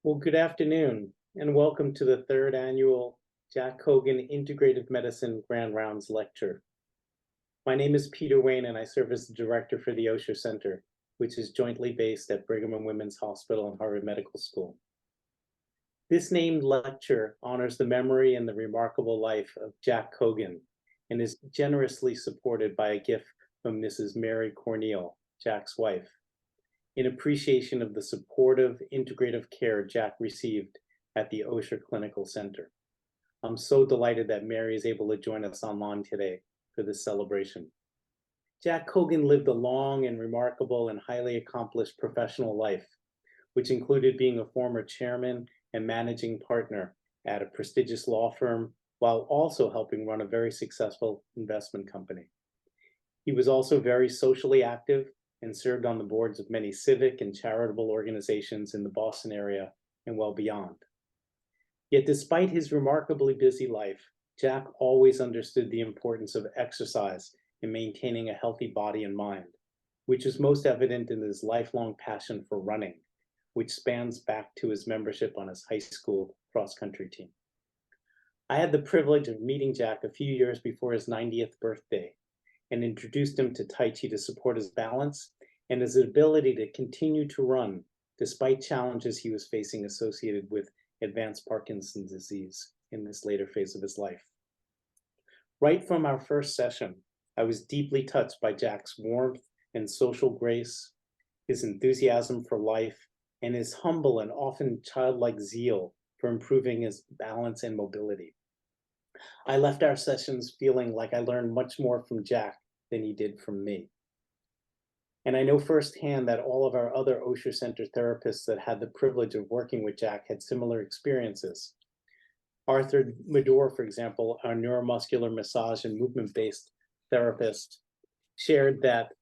Well, good afternoon, and welcome to the third annual Jack Cogan Integrative Medicine Grand Rounds Lecture. My name is Peter Wayne, and I serve as the director for the Osher Center, which is jointly based at Brigham and Women's Hospital and Harvard Medical School. This named lecture honors the memory and the remarkable life of Jack Cogan and is generously supported by a gift from Mrs. Mary Corneal, Jack's wife, in appreciation of the supportive, integrative care Jack received at the Osher Clinical Center. I'm so delighted that Mary is able to join us online today for this celebration. Jack Cogan lived a long and remarkable and highly accomplished professional life, which included being a former chairman and managing partner at a prestigious law firm, while also helping run a very successful investment company. He was also very socially active and served on the boards of many civic and charitable organizations in the Boston area and well beyond. Yet despite his remarkably busy life, Jack always understood the importance of exercise in maintaining a healthy body and mind, which is most evident in his lifelong passion for running, which spans back to his membership on his high school cross-country team. I had the privilege of meeting Jack a few years before his 90th birthday and introduced him to Tai Chi to support his balance and his ability to continue to run despite challenges he was facing associated with advanced Parkinson's disease in this later phase of his life. Right from our first session, I was deeply touched by Jack's warmth and social grace, his enthusiasm for life, and his humble and often childlike zeal for improving his balance and mobility. I left our sessions feeling like I learned much more from Jack than he did from me. And I know firsthand that all of our other Osher Center therapists that had the privilege of working with Jack had similar experiences. Arthur Medor, for example, our neuromuscular massage and movement-based therapist, shared that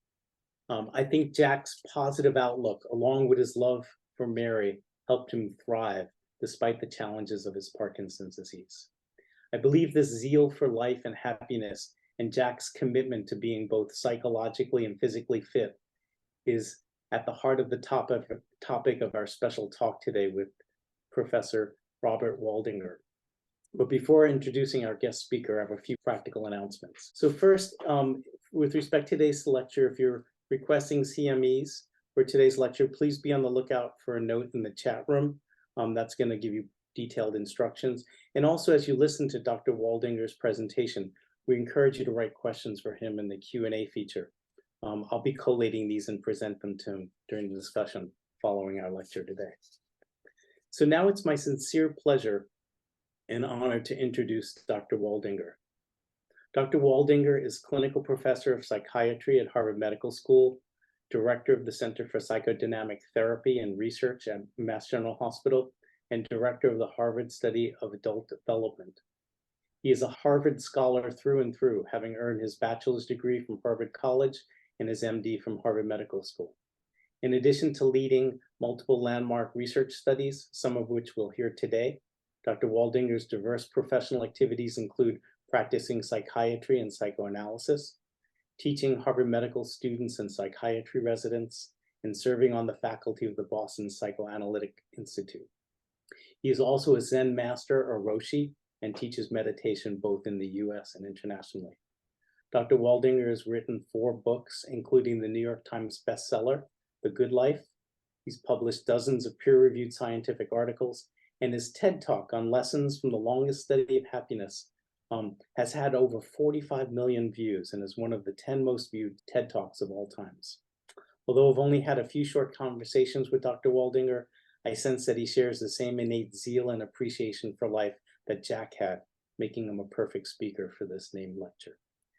I think Jack's positive outlook, along with his love for Mary, helped him thrive despite the challenges of his Parkinson's disease. I believe this zeal for life and happiness and Jack's commitment to being both psychologically and physically fit is at the heart of the topic of our special talk today with Professor Robert Waldinger. But before introducing our guest speaker, I have a few practical announcements. So first, with respect to today's lecture, if you're requesting CMEs for today's lecture, please be on the lookout for a note in the chat room. That's going to give you detailed instructions. And also, as you listen to Dr. Waldinger's presentation, we encourage you to write questions for him in the Q&A feature. I'll be collating these and present them to him during the discussion following our lecture today. So now it's my sincere pleasure and honor to introduce Dr. Waldinger. Dr. Waldinger is clinical professor of psychiatry at Harvard Medical School, director of the Center for Psychodynamic Therapy and Research at Mass General Hospital, and director of the Harvard Study of Adult Development. He is a Harvard scholar through and through, having earned his bachelor's degree from Harvard College and his MD from Harvard Medical School. In addition to leading multiple landmark research studies, some of which we'll hear today, Dr. Waldinger's diverse professional activities include practicing psychiatry and psychoanalysis, teaching Harvard Medical students and psychiatry residents, and serving on the faculty of the Boston Psychoanalytic Institute. He is also a Zen master or Roshi and teaches meditation both in the US and internationally. Dr. Waldinger has written 4 books, including the New York Times bestseller, The Good Life. He's published dozens of peer-reviewed scientific articles, and his TED Talk on lessons from the longest study of happiness has had over 45 million views and is one of the 10 most viewed TED Talks of all times. Although I've only had a few short conversations with Dr. Waldinger, I sense that he shares the same innate zeal and appreciation for life that Jack had, making him a perfect speaker for this named lecture.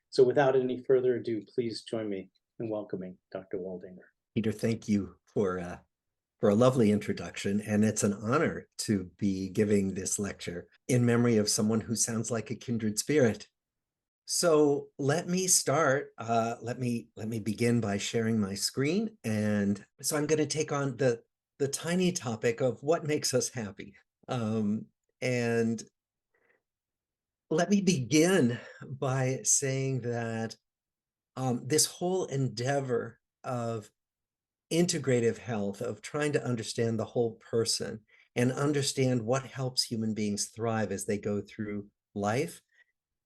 So without any further ado, please join me in welcoming Dr. Waldinger. Peter, thank you for a lovely introduction, and it's an honor to be giving this lecture in memory of someone who sounds like a kindred spirit. So let me start. Let me begin by sharing my screen, and so I'm going to take on the tiny topic of what makes us happy. And let me begin by saying that this whole endeavor of integrative health, of trying to understand the whole person, and understand what helps human beings thrive as they go through life,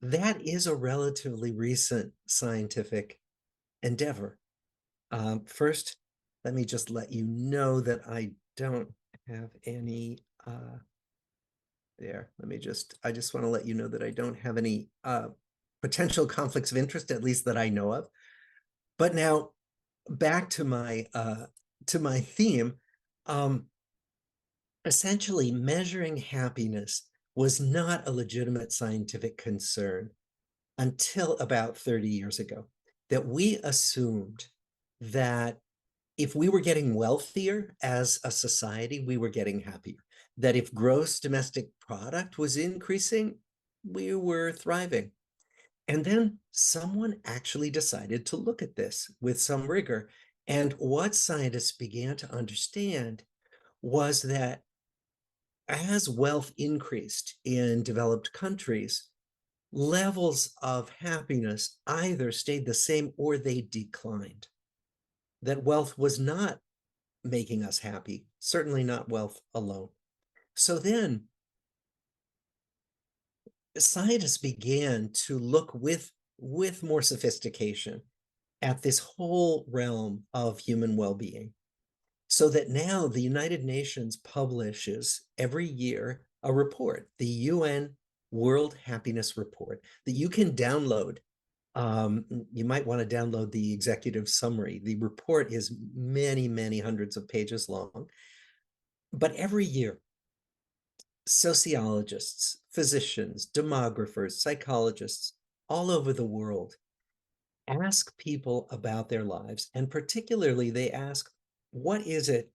that is a relatively recent scientific endeavor. First, let me just let you know that I don't have any there. I just want to let you know that I don't have any potential conflicts of interest, at least that I know of. But now back to my theme. Essentially, measuring happiness was not a legitimate scientific concern until about 30 years ago, that we assumed that if we were getting wealthier as a society, we were getting happier. That if gross domestic product was increasing, we were thriving. And then someone actually decided to look at this with some rigor. And what scientists began to understand was that as wealth increased in developed countries, levels of happiness either stayed the same or they declined. That wealth was not making us happy, certainly not wealth alone. So then scientists began to look with more sophistication at this whole realm of human well-being, so that now the United Nations publishes every year a report, the UN World Happiness Report, that you can download. You might want to download the executive summary. The report is many, many hundreds of pages long. But every year, sociologists, physicians, demographers, psychologists all over the world ask people about their lives. And particularly, they ask, what is it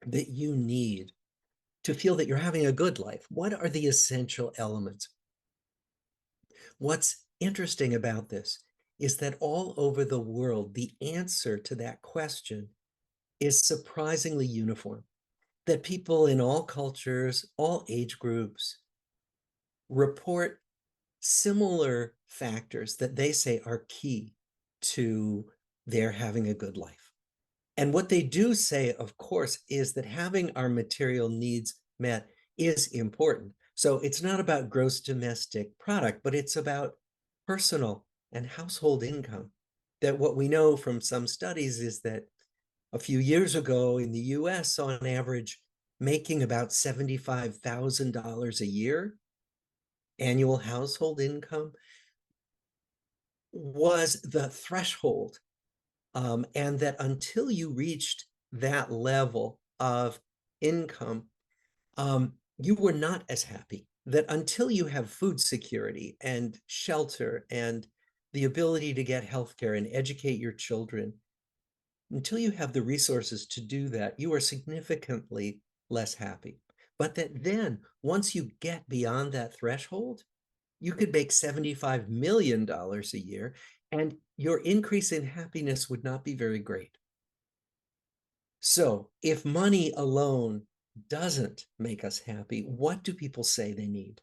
that you need to feel that you're having a good life? What are the essential elements? What's interesting about this is that all over the world, the answer to that question is surprisingly uniform. That people in all cultures, all age groups, report similar factors that they say are key to their having a good life. And what they do say, of course, is that having our material needs met is important. So it's not about gross domestic product, but it's about personal and household income. That what we know from some studies is that a few years ago in the US, on average, making about $75,000 a year annual household income was the threshold. And that until you reached that level of income, you were not as happy. That until you have food security and shelter and the ability to get healthcare and educate your children, until you have the resources to do that, you are significantly less happy. But that then, once you get beyond that threshold, you could make $75 million a year, and your increase in happiness would not be very great. So if money alone doesn't make us happy, what do people say they need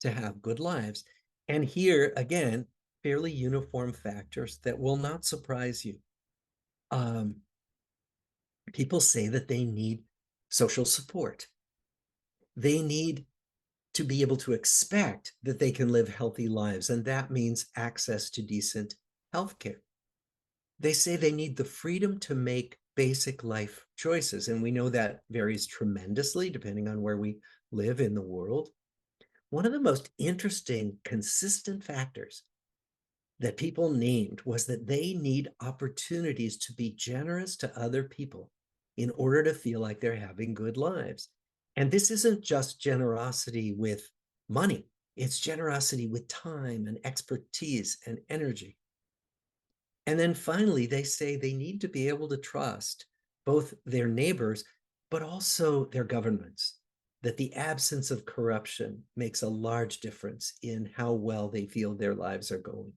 to have good lives? And here, again, fairly uniform factors that will not surprise you. People say that they need social support. They need to be able to expect that they can live healthy lives, and that means access to decent healthcare. They say they need the freedom to make basic life choices, and we know that varies tremendously depending on where we live in the world. One of the most interesting, consistent factors that people named was that they need opportunities to be generous to other people in order to feel like they're having good lives. And this isn't just generosity with money, it's generosity with time and expertise and energy. And then finally, they say they need to be able to trust both their neighbors, but also their governments, that the absence of corruption makes a large difference in how well they feel their lives are going.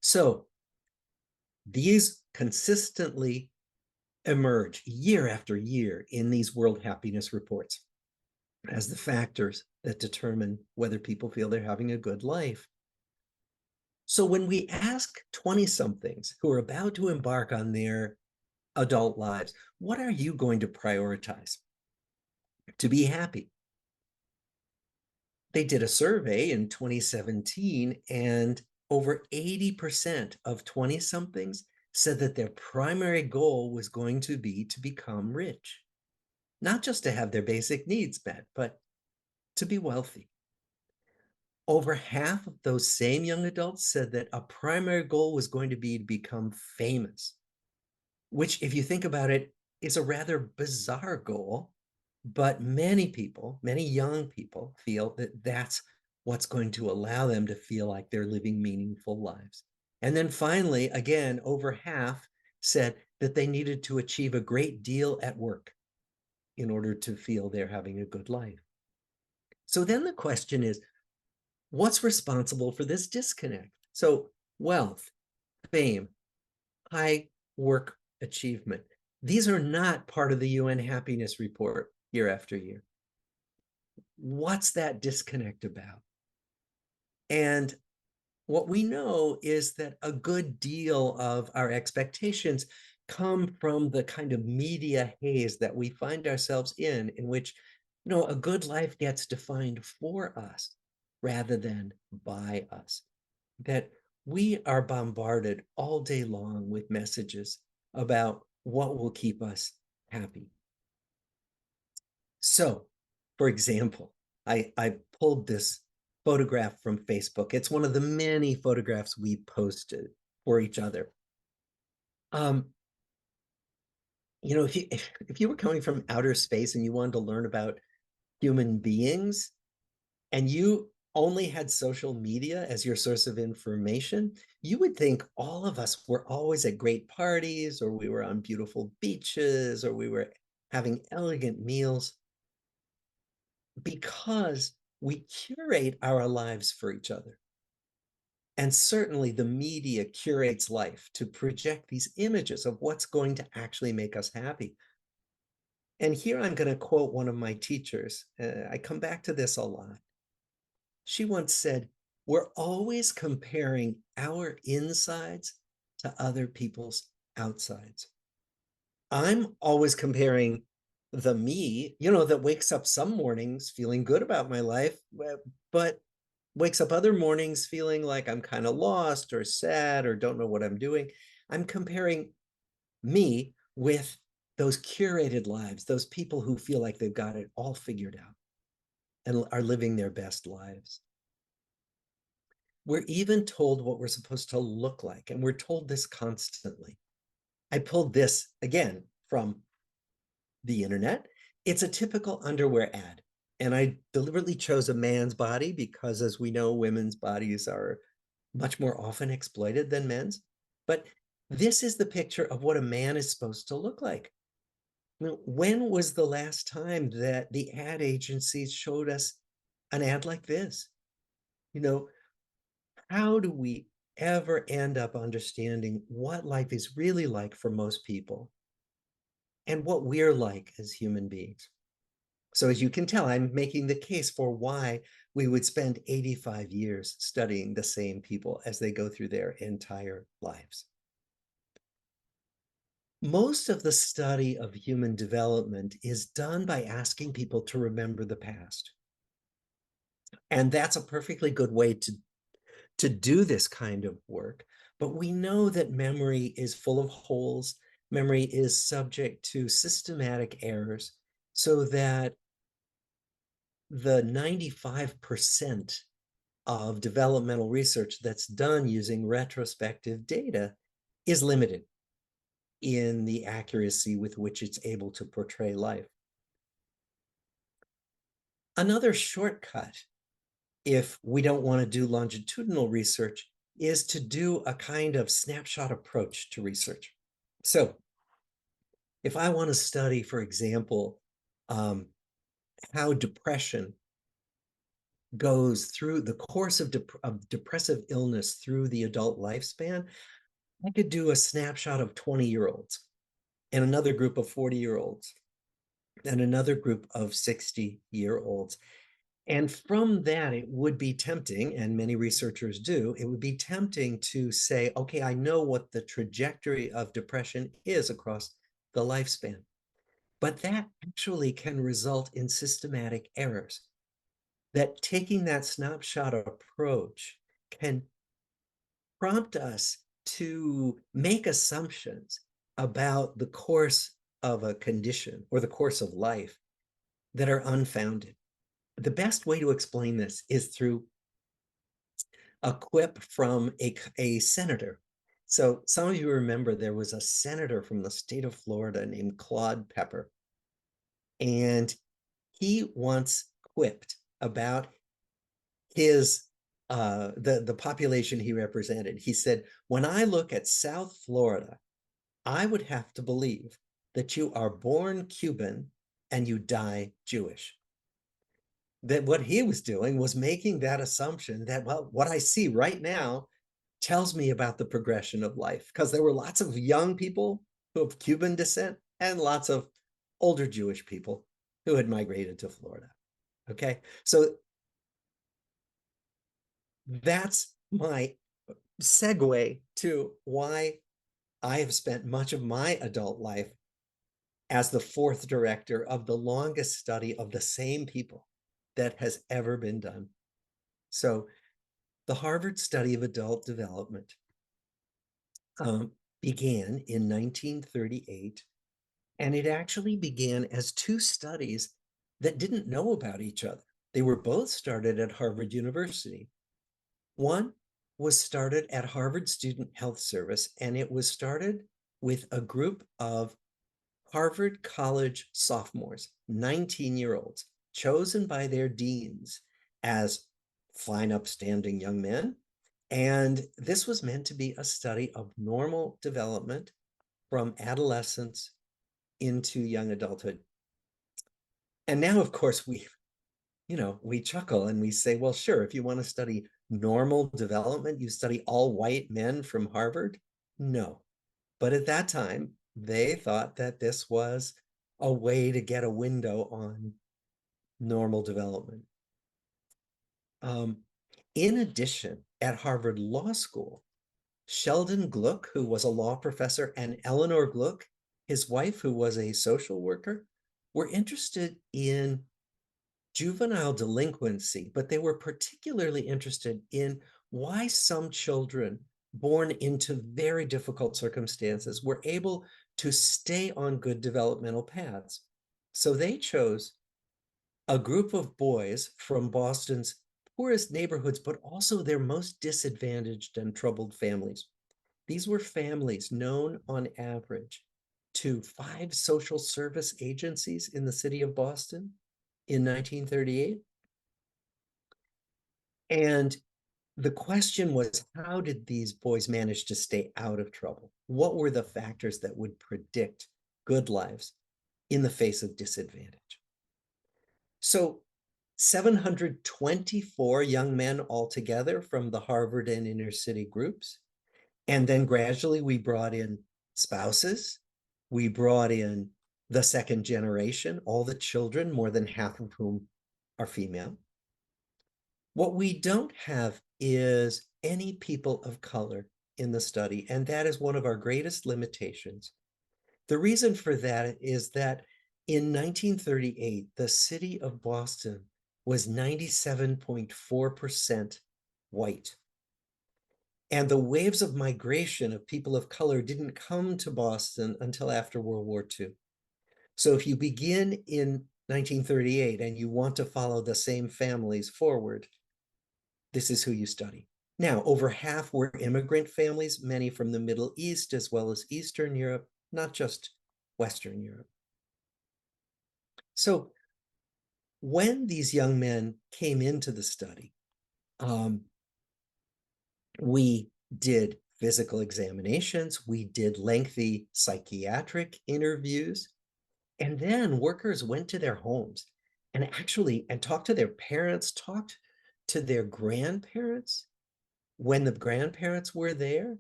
So these consistently emerge year after year in these World Happiness Reports as the factors that determine whether people feel they're having a good life. So when we ask 20-somethings who are about to embark on their adult lives, what are you going to prioritize? to be happy. They did a survey in 2017, and over 80% of 20 somethings said that their primary goal was going to be to become rich, not just to have their basic needs met, but to be wealthy. Over half of those same young adults said that a primary goal was going to be to become famous, which, if you think about it, is a rather bizarre goal. But many people, many young people, feel that that's what's going to allow them to feel like they're living meaningful lives. And then finally, again, over half said that they needed to achieve a great deal at work in order to feel they're having a good life. So then the question is, what's responsible for this disconnect? So wealth, fame, high work achievement. These are not part of the UN happiness report year after year. What's that disconnect about? And what we know is that a good deal of our expectations come from the kind of media haze that we find ourselves in which, a good life gets defined for us rather than by us. That we are bombarded all day long with messages about what will keep us happy. So, for example, I pulled this photograph from Facebook. It's one of the many photographs we posted for each other. If you were coming from outer space and you wanted to learn about human beings, and you only had social media as your source of information, you would think all of us were always at great parties, or we were on beautiful beaches, or we were having elegant meals, because we curate our lives for each other. And certainly the media curates life to project these images of what's going to actually make us happy. And here I'm going to quote one of my teachers. I come back to this a lot. She once said, "We're always comparing our insides to other people's outsides." I'm always comparing the me, that wakes up some mornings feeling good about my life, but wakes up other mornings feeling like I'm kind of lost or sad or don't know what I'm doing. I'm comparing me with those curated lives, those people who feel like they've got it all figured out and are living their best lives. We're even told what we're supposed to look like, and we're told this constantly. I pulled this again from the internet. It's a typical underwear ad. And I deliberately chose a man's body because, as we know, women's bodies are much more often exploited than men's. But this is the picture of what a man is supposed to look like. When was the last time that the ad agencies showed us an ad like this? How do we ever end up understanding what life is really like for most people and what we're like as human beings? So as you can tell, I'm making the case for why we would spend 85 years studying the same people as they go through their entire lives. Most of the study of human development is done by asking people to remember the past. And that's a perfectly good way to do this kind of work. But we know that memory is full of holes. Memory is subject to systematic errors, so that the 95% of developmental research that's done using retrospective data is limited in the accuracy with which it's able to portray life. Another shortcut, if we don't want to do longitudinal research, is to do a kind of snapshot approach to research. So if I want to study, for example, how depression goes through the course of depressive illness through the adult lifespan, I could do a snapshot of 20-year-olds and another group of 40-year-olds and another group of 60-year-olds. And from that, it would be tempting, and many researchers do, it would be tempting to say, okay, I know what the trajectory of depression is across the lifespan. But that actually can result in systematic errors. That taking that snapshot approach can prompt us to make assumptions about the course of a condition or the course of life that are unfounded. The best way to explain this is through a quip from a senator. So some of you remember there was a senator from the state of Florida named Claude Pepper, and he once quipped about his the population he represented. He said, "When I look at South Florida, I would have to believe that you are born Cuban and you die Jewish." That what he was doing was making that assumption that, well, what I see right now tells me about the progression of life, because there were lots of young people who of Cuban descent and lots of older Jewish people who had migrated to Florida. Okay, so that's my segue to why I have spent much of my adult life as the fourth director of the longest study of the same people that has ever been done. So the Harvard Study of Adult Development began in 1938, and it actually began as two studies that didn't know about each other. They were both started at Harvard University. One was started at Harvard Student Health Service, and it was started with a group of Harvard College sophomores, 19-year-olds, chosen by their deans as fine, upstanding young men. And this was meant to be a study of normal development from adolescence into young adulthood. And now, of course, we chuckle and we say, well, sure, if you want to study normal development, you study all white men from Harvard. No. But at that time, they thought that this was a way to get a window on normal development. In addition, at Harvard Law School, Sheldon Gluck, who was a law professor, and Eleanor Gluck, his wife, who was a social worker, were interested in juvenile delinquency, but they were particularly interested in why some children born into very difficult circumstances were able to stay on good developmental paths. So they chose a group of boys from Boston's poorest neighborhoods, but also their most disadvantaged and troubled families. These were families known on average to 5 social service agencies in the city of Boston in 1938. And the question was, how did these boys manage to stay out of trouble? What were the factors that would predict good lives in the face of disadvantage? So 724 young men altogether from the Harvard and inner city groups. And then gradually we brought in spouses. We brought in the second generation, all the children, more than half of whom are female. What we don't have is any people of color in the study, and that is one of our greatest limitations. The reason for that is that in 1938, the city of Boston was 97.4% white. And the waves of migration of people of color didn't come to Boston until after World War II. So if you begin in 1938 and you want to follow the same families forward, this is who you study. Now, over half were immigrant families, many from the Middle East as well as Eastern Europe, not just Western Europe. So when these young men came into the study, we did physical examinations, we did lengthy psychiatric interviews, and then workers went to their homes and talked to their parents, talked to their grandparents when the grandparents were there,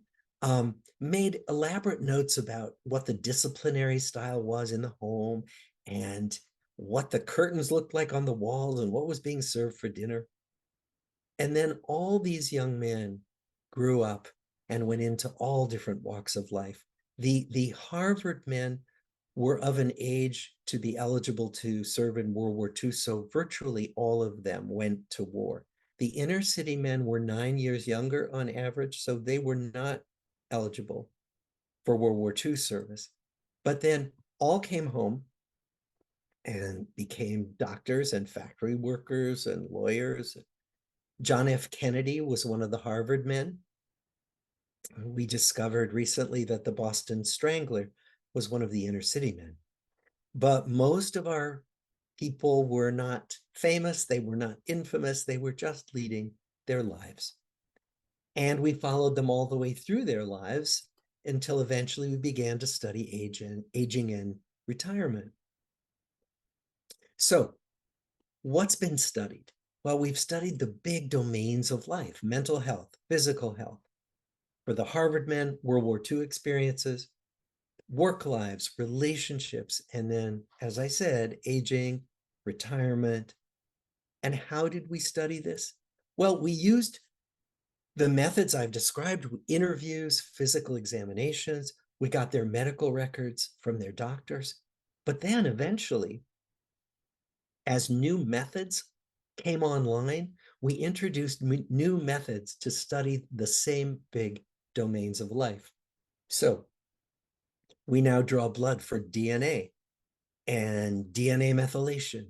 made elaborate notes about what the disciplinary style was in the home and what the curtains looked like on the walls and what was being served for dinner. And then all these young men grew up and went into all different walks of life. The Harvard men were of an age to be eligible to serve in World War II, so virtually all of them went to war. The inner city men were 9 years younger on average, so they were not eligible for World War II service. But then all came home and became doctors and factory workers and lawyers. John F. Kennedy was one of the Harvard men. We discovered recently that the Boston Strangler was one of the inner city men. But most of our people were not famous, they were not infamous, they were just leading their lives. And we followed them all the way through their lives until eventually we began to study aging and retirement. So, what's been studied? Well, we've studied the big domains of life: mental health, physical health. For the Harvard men, World War II experiences, work lives, relationships, and then, as I said, aging, retirement. And how did we study this? Well, we used the methods I've described: interviews, physical examinations. We got their medical records from their doctors. But then eventually, as new methods came online, we introduced new methods to study the same big domains of life. So we now draw blood for DNA and DNA methylation.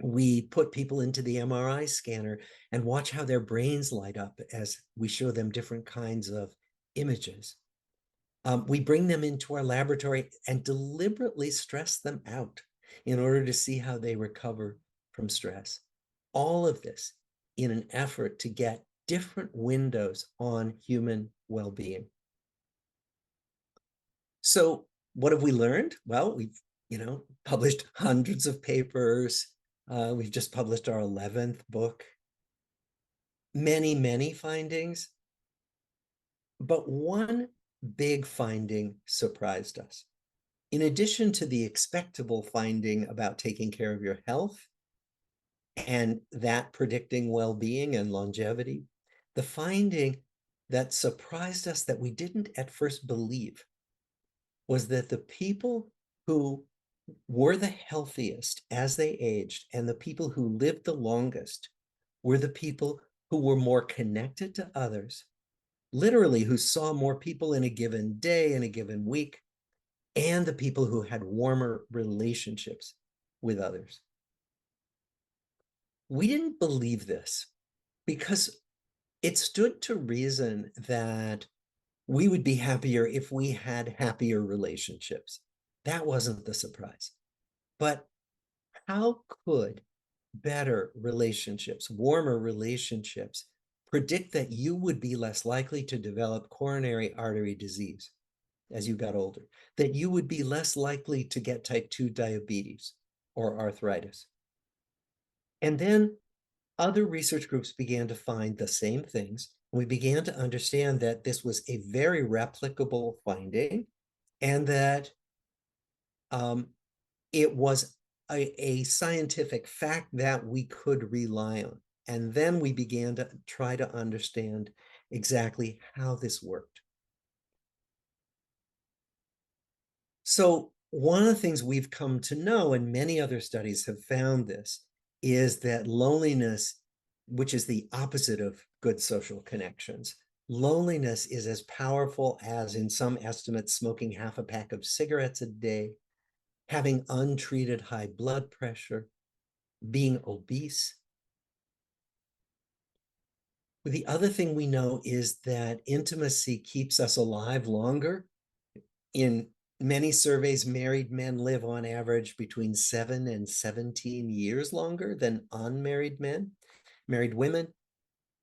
We put people into the MRI scanner and watch how their brains light up as we show them different kinds of images. We bring them into our laboratory and deliberately stress them out in order to see how they recover from stress. All of this in an effort to get different windows on human well-being. So what have we learned? Well, we've published hundreds of papers. We've just published our 11th book. Many findings. But one big finding surprised us. In addition to the expectable finding about taking care of your health and that predicting well-being and longevity, the finding that surprised us that we didn't at first believe was that the people who were the healthiest as they aged and the people who lived the longest were the people who were more connected to others, literally who saw more people in a given day, in a given week, and the people who had warmer relationships with others. We didn't believe this because it stood to reason that we would be happier if we had happier relationships. That wasn't the surprise. But how could better relationships, warmer relationships, predict that you would be less likely to develop coronary artery disease as you got older, that you would be less likely to get type 2 diabetes or arthritis? And then other research groups began to find the same things. We began to understand that this was a very replicable finding and that it was a scientific fact that we could rely on. And then we began to try to understand exactly how this worked. So one of the things we've come to know, and many other studies have found this, is that loneliness, which is the opposite of good social connections, loneliness is as powerful as, in some estimates, smoking half a pack of cigarettes a day, having untreated high blood pressure, being obese. The other thing we know is that intimacy keeps us alive longer. In many surveys, married men live on average between 7 and 17 years longer than unmarried men. Married women,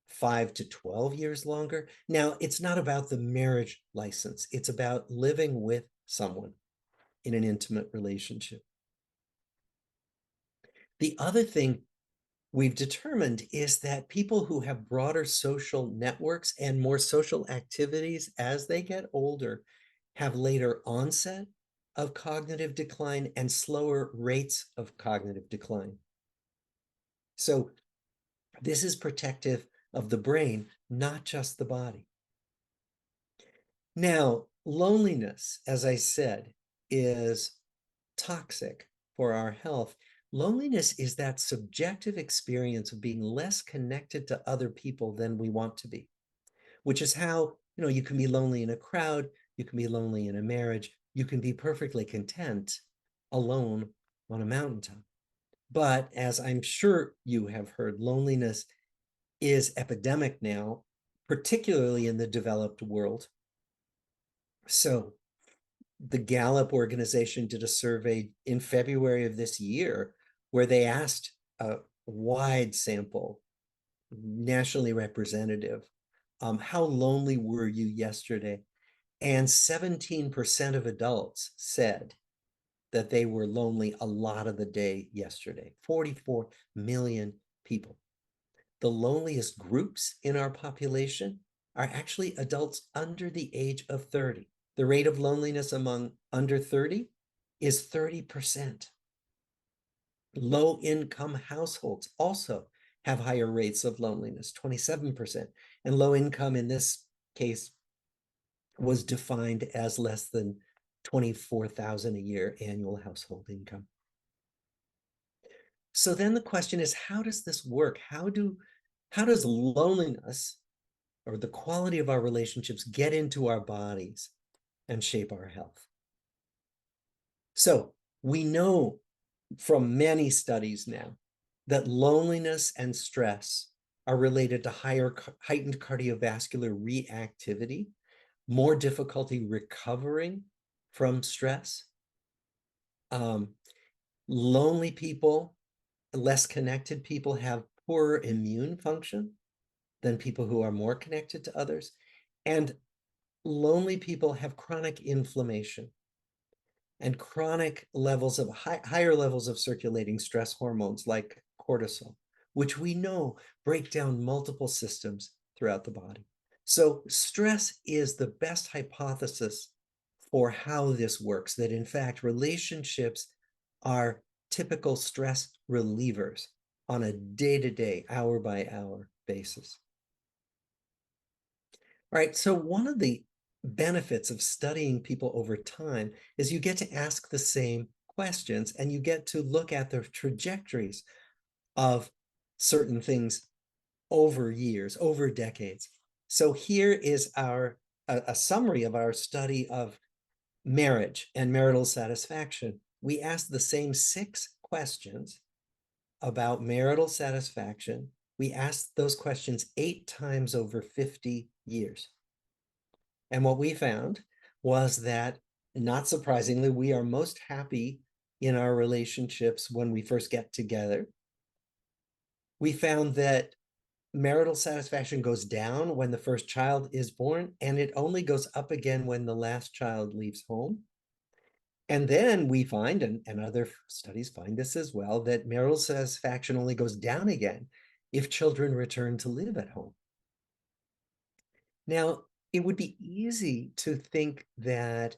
5 to 12 years longer. Now, it's not about the marriage license. It's about living with someone in an intimate relationship. The other thing we've determined is that people who have broader social networks and more social activities as they get older have later onset of cognitive decline and slower rates of cognitive decline. So this is protective of the brain, not just the body. Now, loneliness, as I said, is toxic for our health. Loneliness is that subjective experience of being less connected to other people than we want to be, which is how, you can be lonely in a crowd, you can be lonely in a marriage, you can be perfectly content alone on a mountaintop. But as I'm sure you have heard, loneliness is epidemic now, particularly in the developed world. So the Gallup organization did a survey in February of this year where they asked a wide sample, nationally representative, how lonely were you yesterday? And 17% of adults said that they were lonely a lot of the day yesterday. 44 million people. The loneliest groups in our population are actually adults under the age of 30. The rate of loneliness among under 30 is 30%. Low-income households also have higher rates of loneliness, 27%. And low income in this case was defined as less than 24,000 a year annual household income. So then the question is, how does this work? How does loneliness or the quality of our relationships get into our bodies and shape our health? So we know from many studies now that loneliness and stress are related to heightened cardiovascular reactivity, more difficulty recovering from stress. Lonely people, less connected people have poorer immune function than people who are more connected to others. And lonely people have chronic inflammation and chronic levels of higher levels of circulating stress hormones like cortisol, which we know break down multiple systems throughout the body. So stress is the best hypothesis for how this works, that in fact, relationships are typical stress relievers on a day-to-day, hour-by-hour basis. All right, so one of the benefits of studying people over time is you get to ask the same questions and you get to look at the trajectories of certain things over years, over decades. So here is a summary of our study of marriage and marital satisfaction. We asked the same 6 questions about marital satisfaction. We asked those questions 8 times over 50 years. And what we found was that, not surprisingly, we are most happy in our relationships when we first get together. We found that marital satisfaction goes down when the first child is born, and it only goes up again when the last child leaves home. And then we find, and other studies find this as well, that marital satisfaction only goes down again if children return to live at home. Now, it would be easy to think that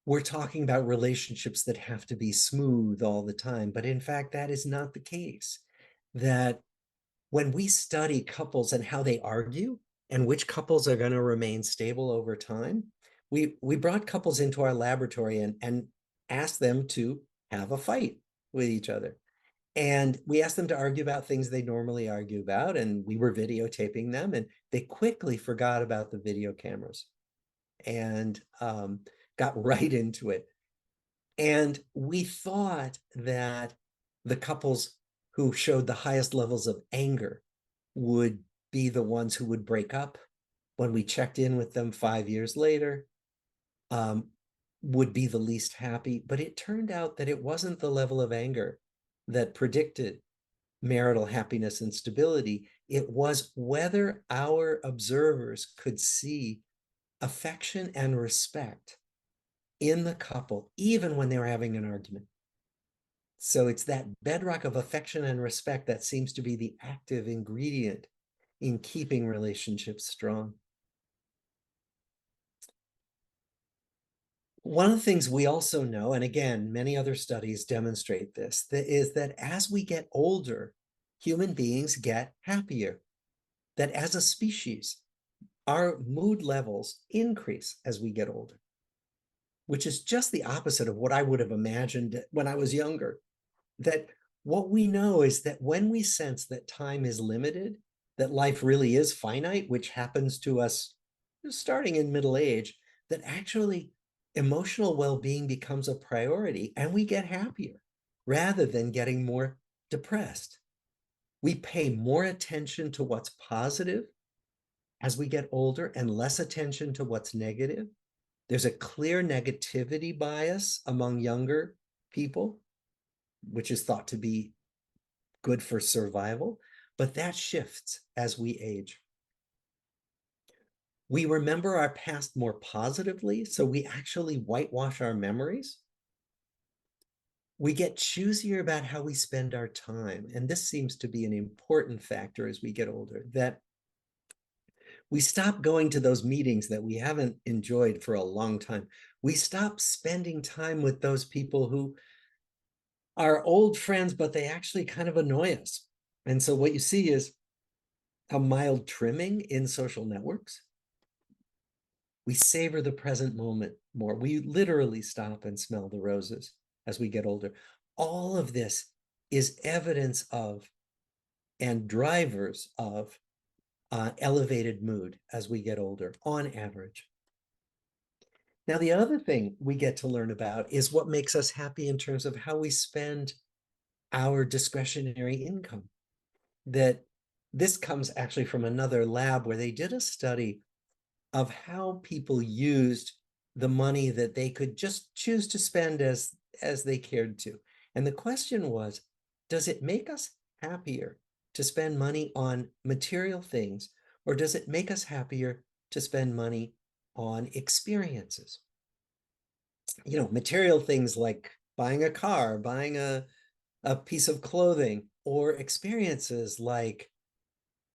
we're talking about relationships that have to be smooth all the time, but in fact, that is not the case. That when we study couples and how they argue and which couples are going to remain stable over time, we brought couples into our laboratory and asked them to have a fight with each other. And we asked them to argue about things they normally argue about, and we were videotaping them, and they quickly forgot about the video cameras and got right into it. And we thought that the couples who showed the highest levels of anger would be the ones who would break up. When we checked in with them 5 years later, would be the least happy. But it turned out that it wasn't the level of anger that predicted marital happiness and stability. It was whether our observers could see affection and respect in the couple, even when they were having an argument. So it's that bedrock of affection and respect that seems to be the active ingredient in keeping relationships strong. One of the things we also know, and again, many other studies demonstrate this, is that as we get older, human beings get happier. That as a species, our mood levels increase as we get older. which is just the opposite of what I would have imagined when I was younger. That what we know is that when we sense that time is limited, that life really is finite, which happens to us starting in middle age, that actually emotional well-being becomes a priority and we get happier rather than getting more depressed. We pay more attention to what's positive as we get older and less attention to what's negative. There's a clear negativity bias among younger people, which is thought to be good for survival, but that shifts as we age. We remember our past more positively, so we actually whitewash our memories. We get choosier about how we spend our time, and this seems to be an important factor as we get older, that we stop going to those meetings that we haven't enjoyed for a long time. We stop spending time with those people who are old friends, but they actually kind of annoy us. And so what you see is a mild trimming in social networks. We savor the present moment more. We literally stop and smell the roses as we get older. All of this is evidence of and drivers of elevated mood as we get older on average. Now, the other thing we get to learn about is what makes us happy in terms of how we spend our discretionary income. That this comes actually from another lab where they did a study of how people used the money that they could just choose to spend as they cared to. And the question was, does it make us happier to spend money on material things, or does it make us happier to spend money on experiences? Material things like buying a car, buying a piece of clothing, or experiences like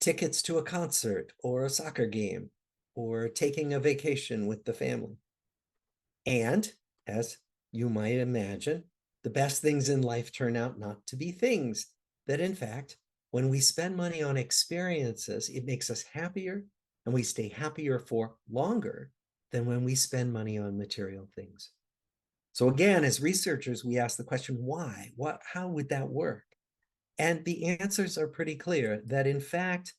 tickets to a concert or a soccer game or taking a vacation with the family. And as you might imagine, the best things in life turn out not to be things. That in fact, when we spend money on experiences, it makes us happier and we stay happier for longer than when we spend money on material things. So again, as researchers, we ask the question, why? How would that work? And the answers are pretty clear that in fact,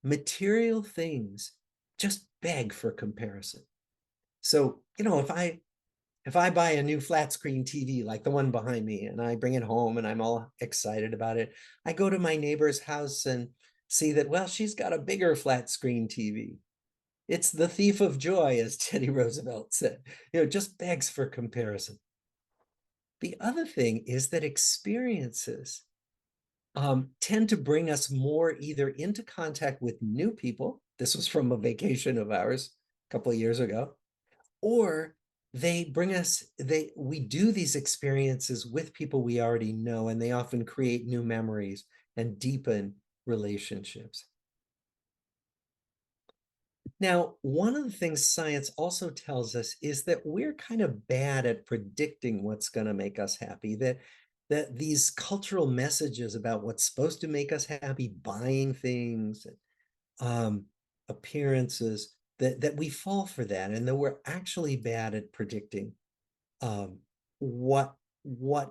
material things just beg for comparison. So, if I buy a new flat screen TV like the one behind me and I bring it home and I'm all excited about it, I go to my neighbor's house and see that, well, she's got a bigger flat screen TV. It's the thief of joy, as Teddy Roosevelt said. It just begs for comparison. The other thing is that experiences tend to bring us more either into contact with new people. This was from a vacation of ours a couple of years ago, or we do these experiences with people we already know, and they often create new memories and deepen relationships. Now, one of the things science also tells us is that we're kind of bad at predicting what's going to make us happy, that these cultural messages about what's supposed to make us happy, buying things, appearances, that we fall for that, and that we're actually bad at predicting what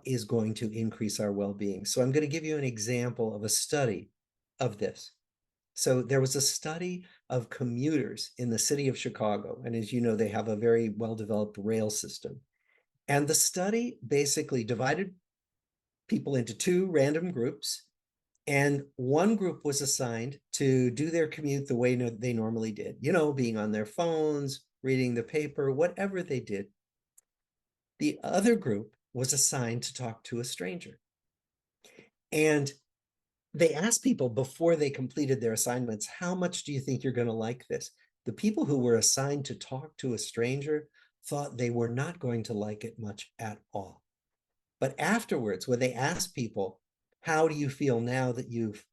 is going to increase our well-being. So I'm going to give you an example of a study of this. So there was a study of commuters in the city of Chicago. And as you know, they have a very well-developed rail system. And the study basically divided people into two random groups. And one group was assigned to do their commute the way they normally did, being on their phones, reading the paper, whatever they did. The other group was assigned to talk to a stranger. And they asked people before they completed their assignments, how much do you think you're going to like this? The people who were assigned to talk to a stranger thought they were not going to like it much at all. But afterwards, when they asked people, how do you feel now that you've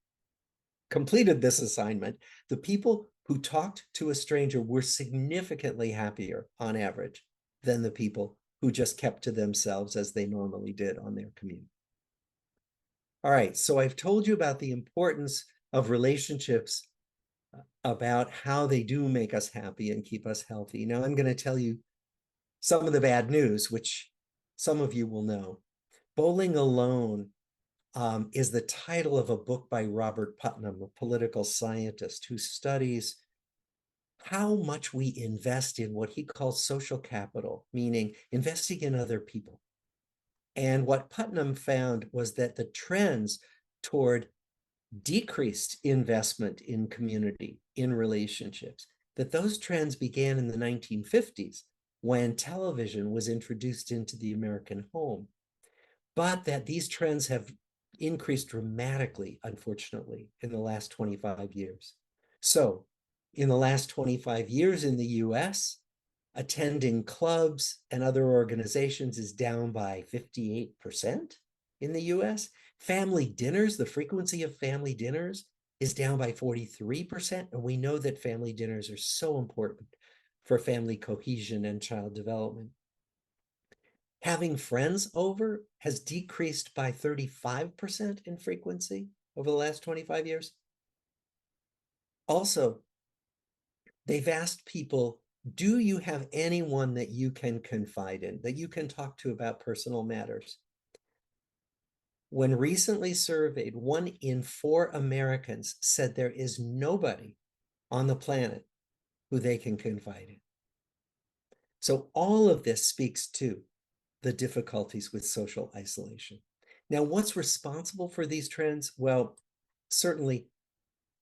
completed this assignment? The people who talked to a stranger were significantly happier on average than the people who just kept to themselves as they normally did on their commute. All right, so I've told you about the importance of relationships, about how they do make us happy and keep us healthy. Now I'm going to tell you some of the bad news, which some of you will know. Bowling Alone is the title of a book by Robert Putnam, a political scientist who studies how much we invest in what he calls social capital, meaning investing in other people. And what Putnam found was that the trends toward decreased investment in community, in relationships, that those trends began in the 1950s when television was introduced into the American home, but that these trends have increased dramatically, unfortunately, in the last 25 years. So in the last 25 years in the US, attending clubs and other organizations is down by 58% in the US. Family dinners, the frequency of family dinners is down by 43%. And we know that family dinners are so important for family cohesion and child development. Having friends over has decreased by 35% in frequency over the last 25 years. Also, they've asked people, do you have anyone that you can confide in, that you can talk to about personal matters? When recently surveyed, 1 in 4 Americans said there is nobody on the planet who they can confide in. So all of this speaks to the difficulties with social isolation. Now, what's responsible for these trends? Well, certainly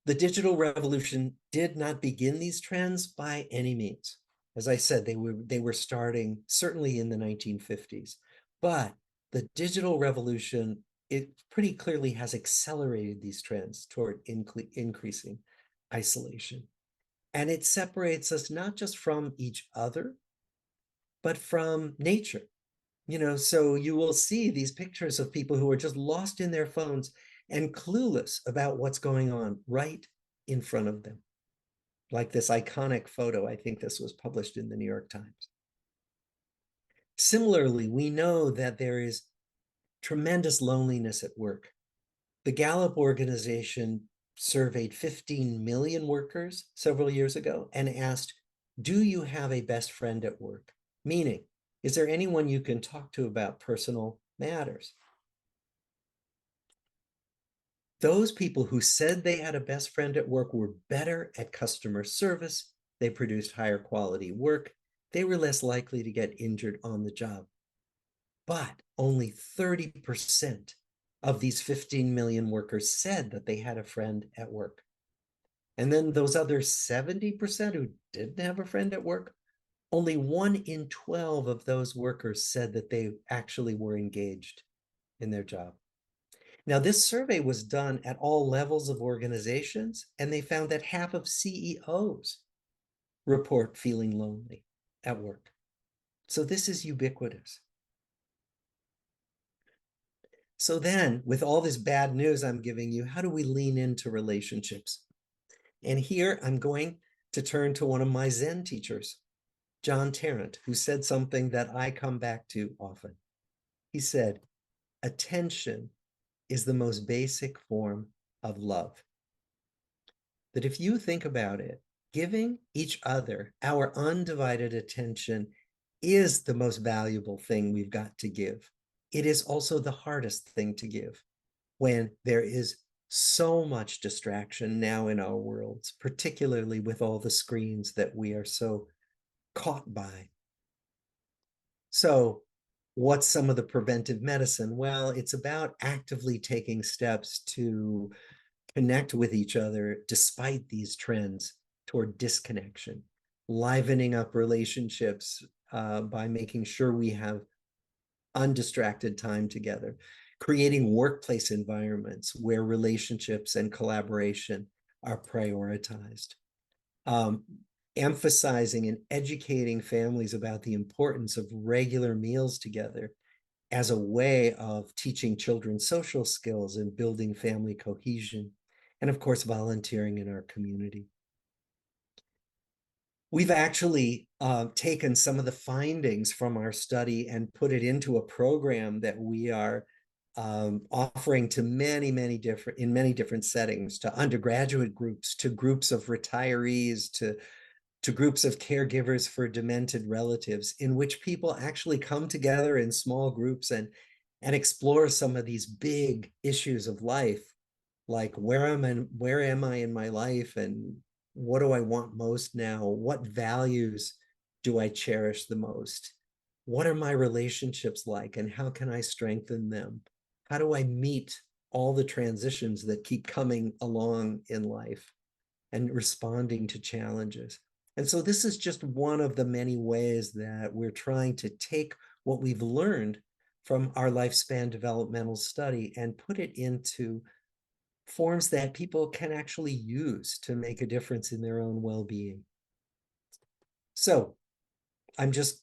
the digital revolution did not begin these trends by any means. As I said, they were starting certainly in the 1950s, but the digital revolution, it pretty clearly has accelerated these trends toward increasing isolation. And it separates us not just from each other, but from nature. So you will see these pictures of people who are just lost in their phones and clueless about what's going on right in front of them. Like this iconic photo, I think this was published in the New York Times. Similarly, we know that there is tremendous loneliness at work. The Gallup organization surveyed 15 million workers several years ago and asked, do you have a best friend at work? Meaning, is there anyone you can talk to about personal matters? Those people who said they had a best friend at work were better at customer service. They produced higher quality work. They were less likely to get injured on the job. But only 30% of these 15 million workers said that they had a friend at work. And then those other 70% who didn't have a friend at work, only 1 in 12 of those workers said that they actually were engaged in their job. Now, this survey was done at all levels of organizations, and they found that half of CEOs report feeling lonely at work. So this is ubiquitous. So then, with all this bad news I'm giving you, how do we lean into relationships? And here I'm going to turn to one of my Zen teachers, John Tarrant, who said something that I come back to often. He said, attention is the most basic form of love. That if you think about it, giving each other our undivided attention is the most valuable thing we've got to give. It is also the hardest thing to give when there is so much distraction now in our worlds, particularly with all the screens that we are so caught by. So what's some of the preventive medicine? Well, it's about actively taking steps to connect with each other despite these trends toward disconnection, livening up relationships by making sure we have undistracted time together, creating workplace environments where relationships and collaboration are prioritized, emphasizing and educating families about the importance of regular meals together as a way of teaching children social skills and building family cohesion, and of course, volunteering in our community. We've actually taken some of the findings from our study and put it into a program that we are offering to many different settings, to undergraduate groups, to groups of retirees, to to groups of caregivers for demented relatives, in which people actually come together in small groups and explore some of these big issues of life, like where am I in my life, and what do I want most now? What values do I cherish the most? What are my relationships like, and how can I strengthen them? How do I meet all the transitions that keep coming along in life and responding to challenges? And so this is just one of the many ways that we're trying to take what we've learned from our lifespan developmental study and put it into forms that people can actually use to make a difference in their own well-being. So I'm just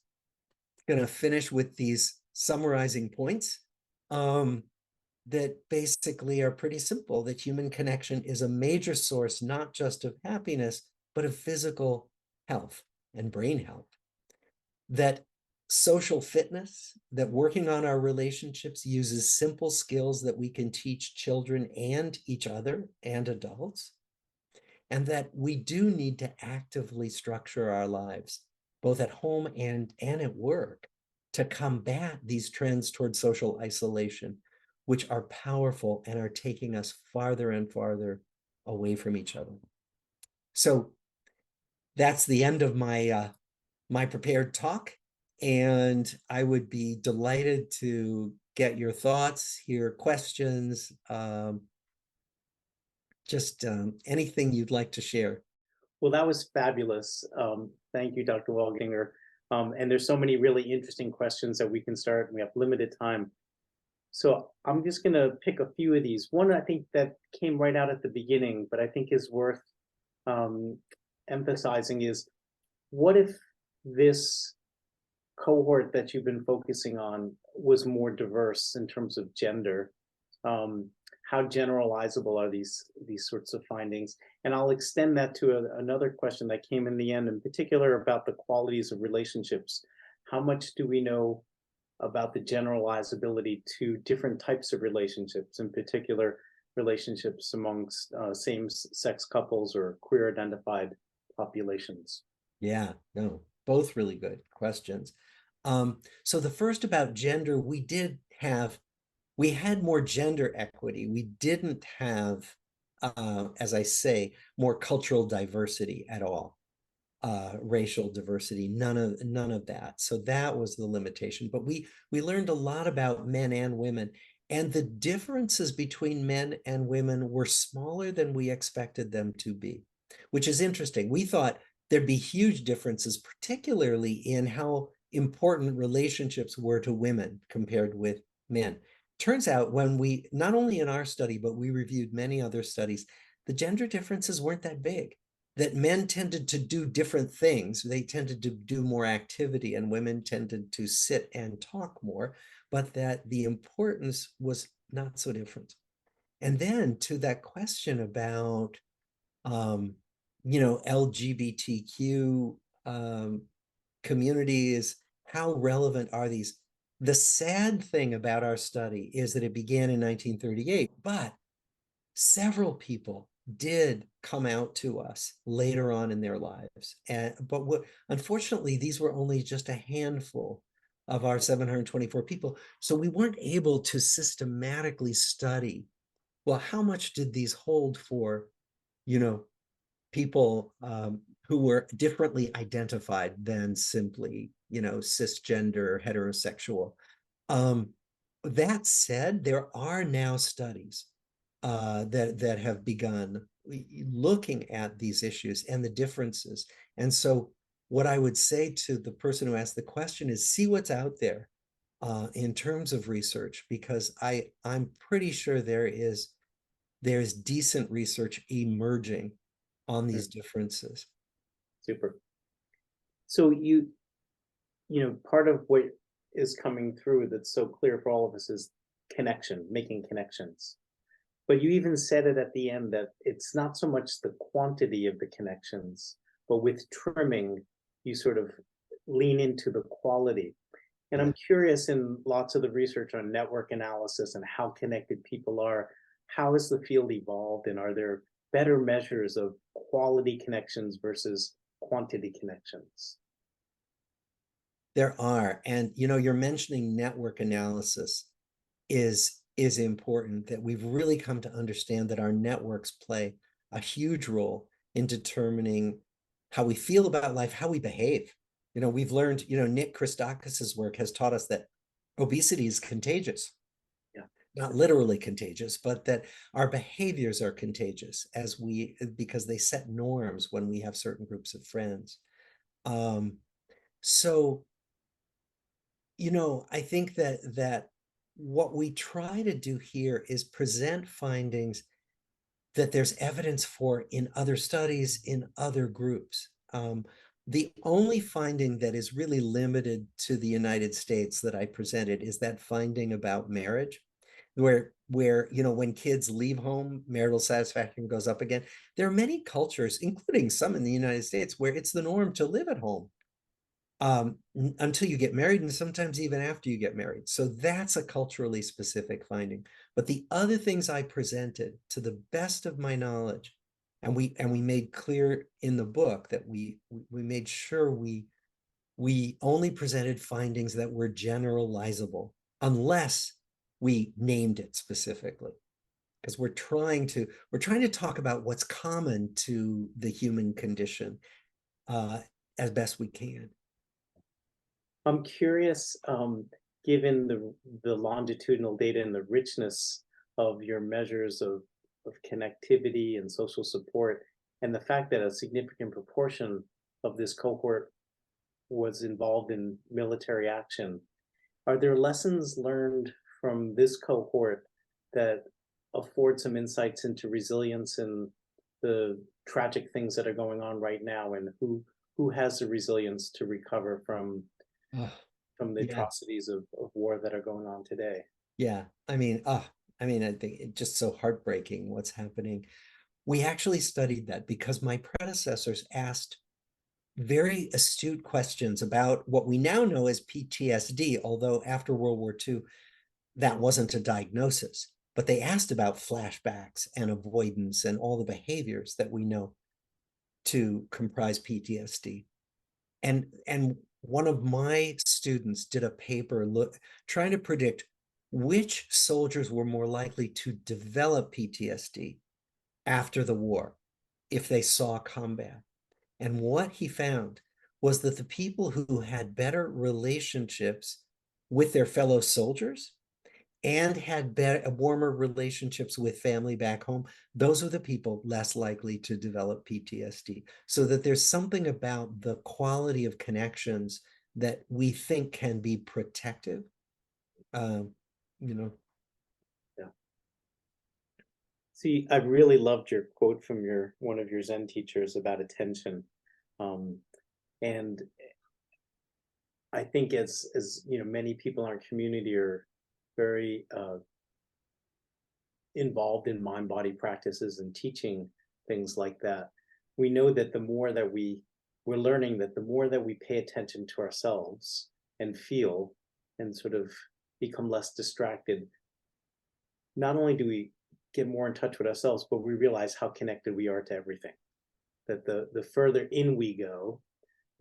going to finish with these summarizing points that basically are pretty simple, that human connection is a major source, not just of happiness, but of physical health and brain health. That social fitness, that working on our relationships uses simple skills that we can teach children and each other and adults, and that we do need to actively structure our lives, both at home and at work, to combat these trends toward social isolation, which are powerful and are taking us farther and farther away from each other. So that's the end of my prepared talk, and I would be delighted to get your thoughts, hear questions, just anything you'd like to share. Well, that was fabulous. Thank you, Dr. Waldinger. And there's so many really interesting questions that we can start. We have limited time. So I'm just going to pick a few of these. One I think that came right out at the beginning, but I think is worth um, emphasizing is, what if this cohort that you've been focusing on was more diverse in terms of gender? How generalizable are these sorts of findings? And I'll extend that to another question that came in the end, in particular about the qualities of relationships. How much do we know about the generalizability to different types of relationships, in particular relationships amongst same-sex couples or queer identified populations? Yeah, no, both really good questions. So the first about gender, we had more gender equity. We didn't have, as I say, more cultural diversity at all, racial diversity, none of that. So that was the limitation. But we learned a lot about men and women, and the differences between men and women were smaller than we expected them to be, which is interesting. We thought there'd be huge differences, particularly in how important relationships were to women compared with men. Turns out when we, not only in our study, but we reviewed many other studies, the gender differences weren't that big, that men tended to do different things. They tended to do more activity, and women tended to sit and talk more, but that the importance was not so different. And then to that question about, LGBTQ communities, how relevant are these? The sad thing about our study is that it began in 1938, but several people did come out to us later on in their lives. But unfortunately, these were only just a handful of our 724 people. So we weren't able to systematically study, well, how much did these hold for, people who were differently identified than simply, cisgender, heterosexual. That said, there are now studies that have begun looking at these issues and the differences. And so what I would say to the person who asked the question is, see what's out there in terms of research, because I'm pretty sure there's decent research emerging on these differences. Super. So part of what is coming through that's so clear for all of us is connection, making connections. But you even said it at the end that it's not so much the quantity of the connections, but with trimming, you sort of lean into the quality. And I'm curious, in lots of the research on network analysis and how connected people are, how has the field evolved, and are there better measures of quality connections versus quantity connections? There are. And, you're mentioning network analysis is important, that we've really come to understand that our networks play a huge role in determining how we feel about life, how we behave. We've learned, Nick Christakis's work has taught us that obesity is contagious. Yeah. Not literally contagious, but that our behaviors are contagious because they set norms when we have certain groups of friends. So, I think that what we try to do here is present findings that there's evidence for in other studies, in other groups. The only finding that is really limited to the United States that I presented is that finding about marriage, where when kids leave home, marital satisfaction goes up again. There are many cultures, including some in the United States, where it's the norm to live at home until you get married, and sometimes even after you get married. So that's a culturally specific finding. But the other things I presented, to the best of my knowledge, and we made clear in the book that we made sure we only presented findings that were generalizable, unless we named it specifically, because we're trying to talk about what's common to the human condition as best we can. I'm curious, given the longitudinal data and the richness of your measures of connectivity and social support, and the fact that a significant proportion of this cohort was involved in military action, are there lessons learned from this cohort that afford some insights into resilience and the tragic things that are going on right now, and who has the resilience to recover Oh, from the yeah. atrocities of war that are going on today? Yeah. I think it's just so heartbreaking what's happening. We actually studied that because my predecessors asked very astute questions about what we now know as PTSD, although after World War II, that wasn't a diagnosis. But they asked about flashbacks and avoidance and all the behaviors that we know to comprise PTSD. And one of my students did a paper trying to predict which soldiers were more likely to develop PTSD after the war if they saw combat. And what he found was that the people who had better relationships with their fellow soldiers and had better, warmer relationships with family back home, those are the people less likely to develop PTSD. So that there's something about the quality of connections that we think can be protective. You know. Yeah. See, I really loved your quote from one of your Zen teachers about attention. And I think as many people in our community are very involved in mind body practices and teaching things like that, we know that the more that we're learning that the more that we pay attention to ourselves and feel and sort of become less distracted, not only do we get more in touch with ourselves, but we realize how connected we are to everything. That the further in we go,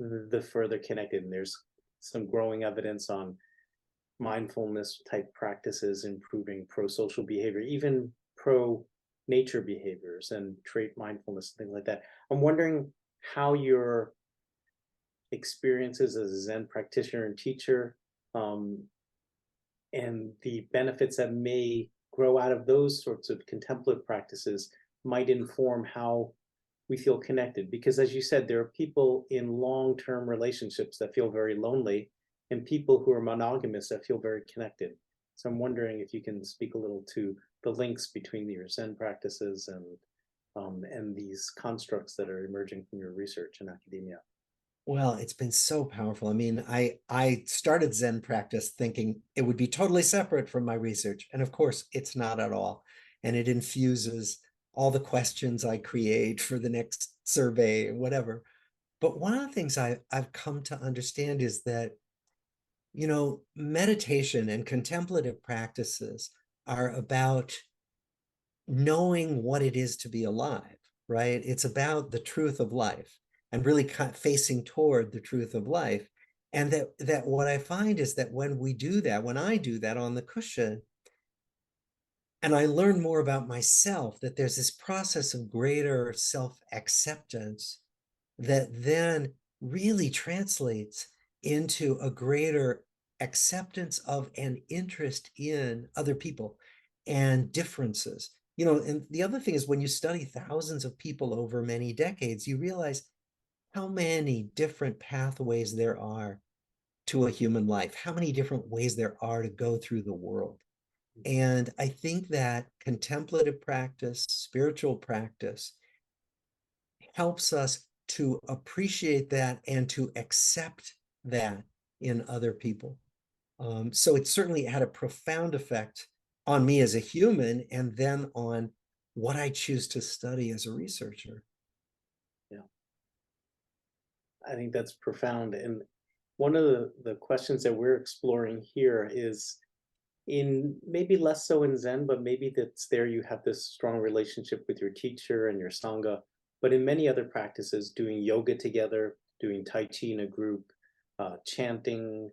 the further connected. And there's some growing evidence on mindfulness type practices improving pro-social behavior, even pro-nature behaviors and trait mindfulness and things like that. I'm wondering how your experiences as a Zen practitioner and teacher, and the benefits that may grow out of those sorts of contemplative practices might inform how we feel connected. Because as you said, there are people in long-term relationships that feel very lonely, and people who are monogamous that feel very connected. So I'm wondering if you can speak a little to the links between your Zen practices and these constructs that are emerging from your research in academia. Well, it's been so powerful. I started Zen practice thinking it would be totally separate from my research. And of course, it's not at all. And it infuses all the questions I create for the next survey and whatever. But one of the things I've come to understand is that, meditation and contemplative practices are about knowing what it is to be alive, right? It's about the truth of life. and really facing toward the truth of life. And that what I find is that when we do that, when I do that on the cushion, and I learn more about myself, that there's this process of greater self-acceptance that then really translates into a greater acceptance of and interest in other people and differences. And the other thing is, when you study thousands of people over many decades, you realize how many different pathways there are to a human life, how many different ways there are to go through the world. And I think that contemplative practice, spiritual practice, helps us to appreciate that and to accept that in other people. So it certainly had a profound effect on me as a human, and then on what I choose to study as a researcher. Yeah, I think that's profound. And one of the questions that we're exploring here is, in maybe less so in Zen, but maybe that's there you have this strong relationship with your teacher and your Sangha. But in many other practices, doing yoga together, doing Tai Chi in a group, chanting,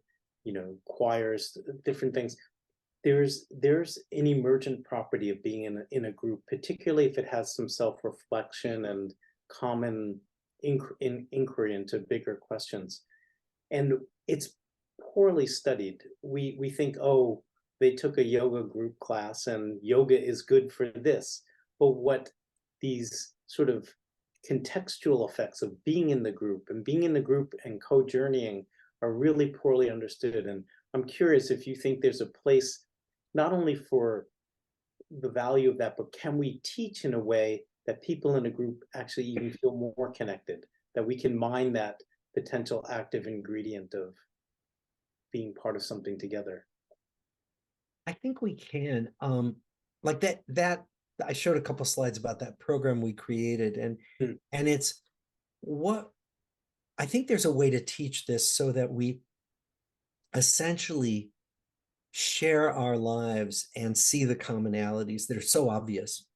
choirs, different things. There's an emergent property of being in a group, particularly if it has some self-reflection and common inquiry into bigger questions. And it's poorly studied. We think, oh, they took a yoga group class and yoga is good for this. But what these sort of contextual effects of being in the group and co-journeying are really poorly understood. And I'm curious if you think there's a place not only for the value of that, but can we teach in a way that people in a group actually even feel more connected, that we can mine that potential active ingredient of being part of something together? I think we can. Like that I showed a couple slides about that program we created, and Hmm. and it's what I think there's a way to teach this so that we essentially share our lives and see the commonalities that are so obvious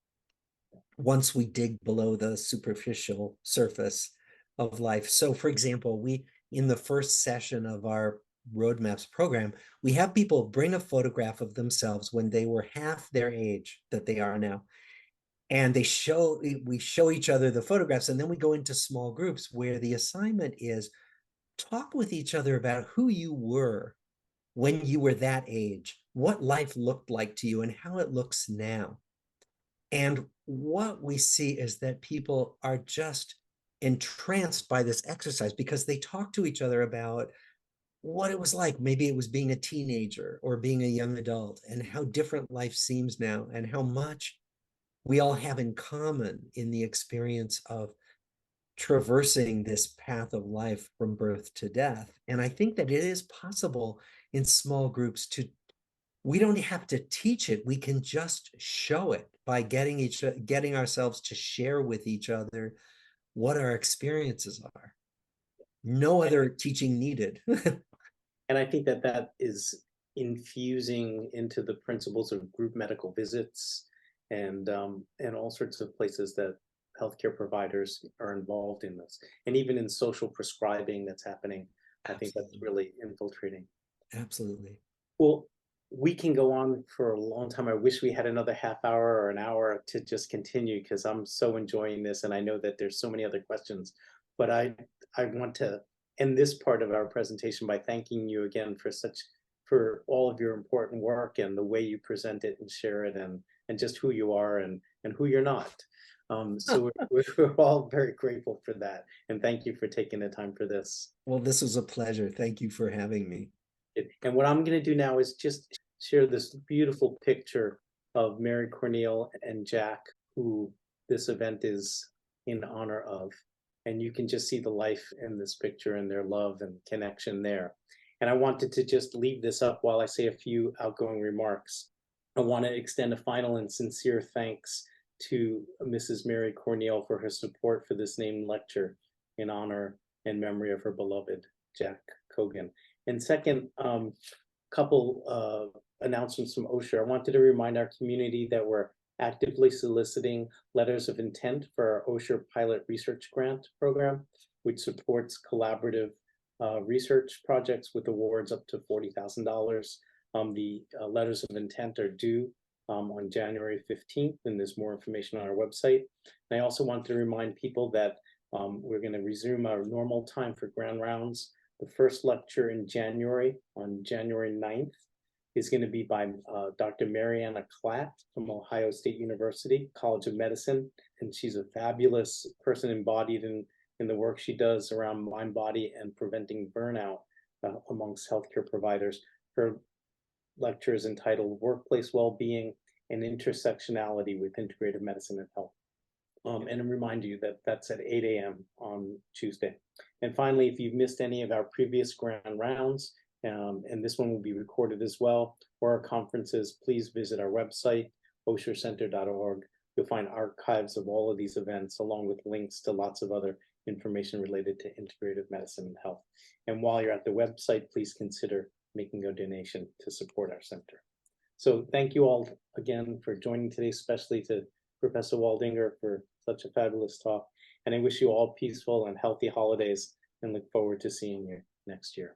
once we dig below the superficial surface of life. So, for example, in the first session of our roadmaps program, we have people bring a photograph of themselves when they were half their age that they are now. And we show each other the photographs, and then we go into small groups where the assignment is talk with each other about who you were when you were that age, what life looked like to you, and how it looks now. And what we see is that people are just entranced by this exercise because they talk to each other about what it was like. Maybe it was being a teenager or being a young adult, and how different life seems now, and how much we all have in common in the experience of traversing this path of life from birth to death. And I think that it is possible in small groups we don't have to teach it. We can just show it by getting ourselves to share with each other what our experiences are. No other teaching needed. And I think that that is infusing into the principles of group medical visits and all sorts of places that healthcare providers are involved in this, and even in social prescribing that's happening. I think that's Absolutely. really infiltrating. Absolutely. Well, we can go on for a long time. I wish we had another half hour or an hour to just continue, because I'm so enjoying this, and I know that there's so many other questions. But I want to end this part of our presentation by thanking you again for all of your important work and the way you present it and share it, and just who you are and who you're not. So we're all very grateful for that, and thank you for taking the time for this. Well, this was a pleasure. Thank you for having me. And what I'm going to do now is just share this beautiful picture of Mary Corneal and Jack, who this event is in honor of. And you can just see the life in this picture and their love and connection there. And I wanted to just leave this up while I say a few outgoing remarks. I want to extend a final and sincere thanks to Mrs. Mary Corneal for her support for this named lecture in honor and memory of her beloved Jack Cogan. And second, couple announcements from OSHA. I wanted to remind our community that we're actively soliciting letters of intent for our OSHA pilot research grant program. which supports collaborative research projects with awards up to $40,000. The letters of intent are due on January 15th, and there's more information on our website. And I also want to remind people that we're going to resume our normal time for grand rounds. The first lecture in January, on January 9th, is going to be by Dr. Mariana Klatt from Ohio State University, College of Medicine. And she's a fabulous person embodied in the work she does around mind, body, and preventing burnout amongst healthcare providers. Her lecture is entitled Workplace Wellbeing and Intersectionality with Integrative Medicine and Health. And I remind you that that's at 8 a.m. on Tuesday. And finally, if you've missed any of our previous grand rounds, and this one will be recorded as well, or our conferences, please visit our website, oshercenter.org. You'll find archives of all of these events, along with links to lots of other information related to integrative medicine and health. And while you're at the website, please consider making a donation to support our center. So thank you all again for joining today, especially to Professor Waldinger for such a fabulous talk. And I wish you all peaceful and healthy holidays and look forward to seeing you next year.